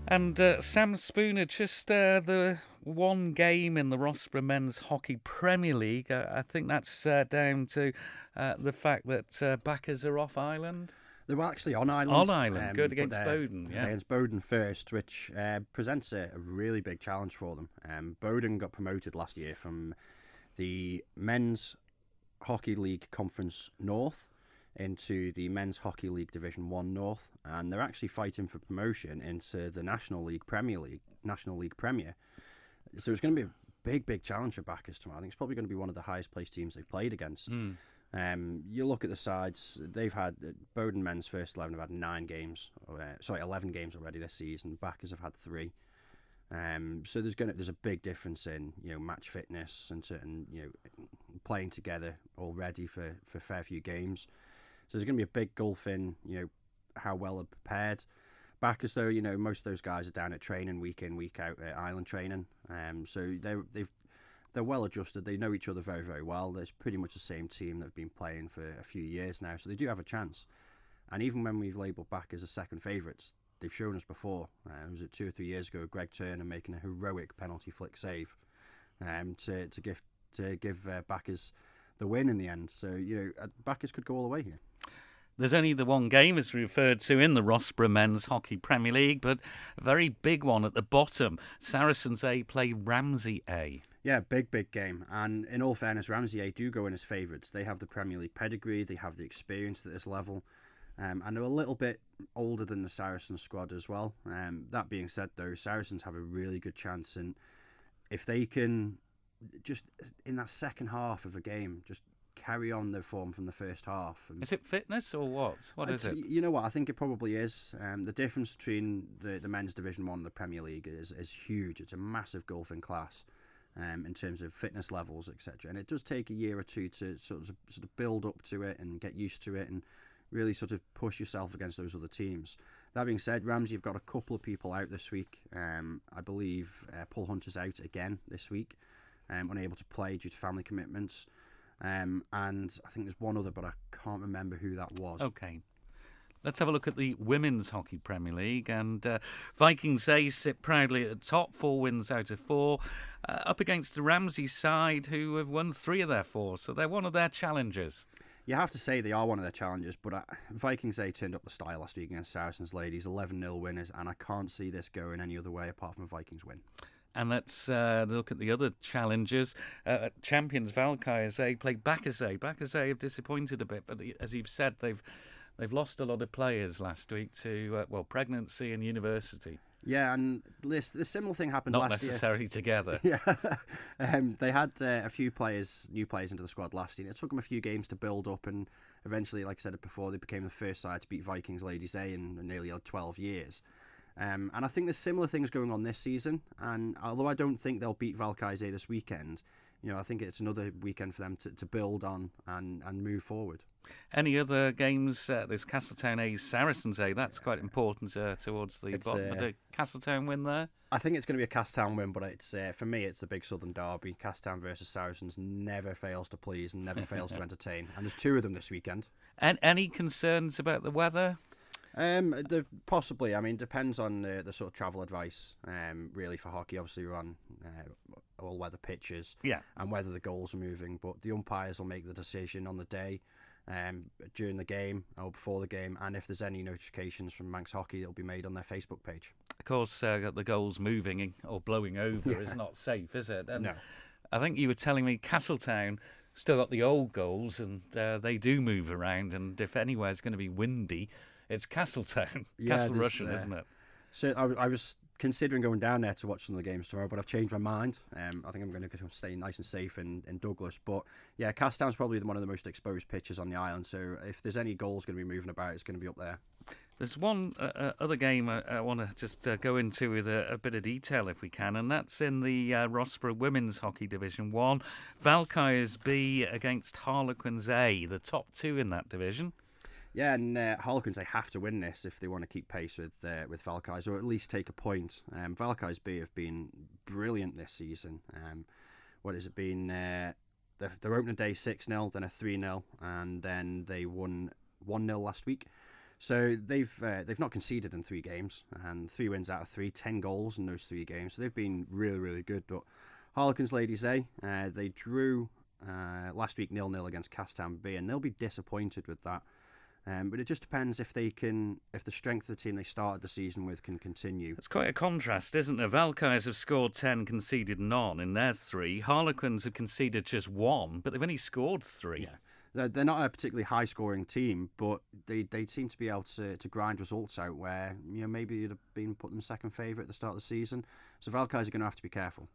And Sam Spooner, just the one game in the Rossborough Men's Hockey Premier League. I think that's down to the fact that backers are off island. They were actually on island, On island, good but against Bowden, they're yeah. against Bowden first, which presents a really big challenge for them. Bowden got promoted last year from the Men's Hockey League Conference North into the Men's Hockey League Division 1 North, and they're actually fighting for promotion into the National League Premier. So it's going to be a big challenge for backers tomorrow. I think it's probably going to be one of the highest placed teams they've played against. You look at the sides, they've had Bowden men's first 11 have had 11 games already this season. Backers have had 3. So there's a big difference in match fitness and playing together already for a fair few games. So there's going to be a big gulf in how well they're prepared. Backers though, most of those guys are down at training week in week out at island training. So they're well adjusted. They know each other very, very well. There's pretty much the same team that have been playing for a few years now, so they do have a chance. And even when we've labelled backers as second favourites, they've shown us before. Was it 2 or 3 years ago? Greg Turner making a heroic penalty flick save to give backers the win in the end. So backers could go all the way here. There's only the one game, as referred to, in the Rossborough Men's Hockey Premier League, but a very big one at the bottom. Saracens A play Ramsey A. Yeah, big game. And in all fairness, Ramsey A do go in as favourites. They have the Premier League pedigree, they have the experience at this level, and they're a little bit older than the Saracens squad as well. That being said, though, Saracens have a really good chance, and if they can just, in that second half of a game, just carry on their form from the first half. Is it fitness or what? What is it? You know what? I think it probably is. The difference between the men's Division 1 and the Premier League is huge. It's a massive gulf in class in terms of fitness levels, etc. And it does take a year or two to sort of build up to it and get used to it and really sort of push yourself against those other teams. That being said, Ramsey have got a couple of people out this week. I believe Paul Hunter's out again this week, unable to play due to family commitments. And I think there's one other, but I can't remember who that was. Okay. Let's have a look at the Women's Hockey Premier League. And Vikings A sit proudly at the top, 4 wins out of 4, up against the Ramsey side, who have won 3 of their 4. So they're one of their challengers. You have to say they are one of their challengers, but Vikings A turned up the style last week against Saracens Ladies, 11-0 winners, and I can't see this going any other way apart from a Vikings win. And let's look at the other challengers. Champions Valkyries A play Backers A. Backers A have disappointed a bit, but as you've said, they've lost a lot of players last week to pregnancy and university. Yeah, and this similar thing happened Not last year. Not necessarily together. Yeah, they had a few new players into the squad last year. It took them a few games to build up, and eventually, like I said before, they became the first side to beat Vikings Ladies A in nearly 12 years. And I think there's similar things going on this season. And although I don't think they'll beat Valkyries A this weekend, I think it's another weekend for them to build on and move forward. Any other games? There's Castletown A, Saracens A. That's quite important towards the bottom. But a Castletown win there? I think it's going to be a Castletown win, but it's for me, it's the big Southern derby. Castletown versus Saracens never fails to please and never fails to entertain. And there's 2 of them this weekend. And any concerns about the weather? Possibly. I mean, depends on the sort of travel advice. Really, for hockey, obviously we're on all-weather pitches, and whether the goals are moving. But the umpires will make the decision on the day, during the game or before the game, and if there's any notifications from Manx Hockey, it'll be made on their Facebook page. Of course, the goals moving or blowing over is not safe, is it? And no. I think you were telling me Castletown still got the old goals, and they do move around. And if anywhere's going to be windy, it's Castletown. Castle Russian, isn't it? So I was considering going down there to watch some of the games tomorrow, but I've changed my mind. I think I'm going to stay nice and safe in Douglas. But yeah, Castletown's probably one of the most exposed pitches on the island. So if there's any goals going to be moving about, it's going to be up there. There's one other game I want to just go into with a bit of detail if we can, and that's in the Rossborough Women's Hockey Division 1. Valkyries B against Harlequins A, the top 2 in that division. Yeah, and Harlequins, they have to win this if they want to keep pace with Valkyries, or at least take a point. Valkyries B have been brilliant this season. What has it been? Their opening day 6-0, then a 3-0, and then they won 1-0 last week. So they've not conceded in 3 games, and 3 wins out of 3, 10 goals in those 3 games. So they've been really, really good. But Harlequins Ladies A, they drew last week 0-0 against Castown B, and they'll be disappointed with that. But it just depends if the strength of the team they started the season with can continue. It's quite a contrast, isn't it? Valkyries have scored 10, conceded none in their 3. Harlequins have conceded just 1, but they've only scored 3. Yeah. They're not a particularly high-scoring team, but they seem to be able to grind results out where maybe you'd have been put them second favourite at the start of the season. So Valkyries are going to have to be careful.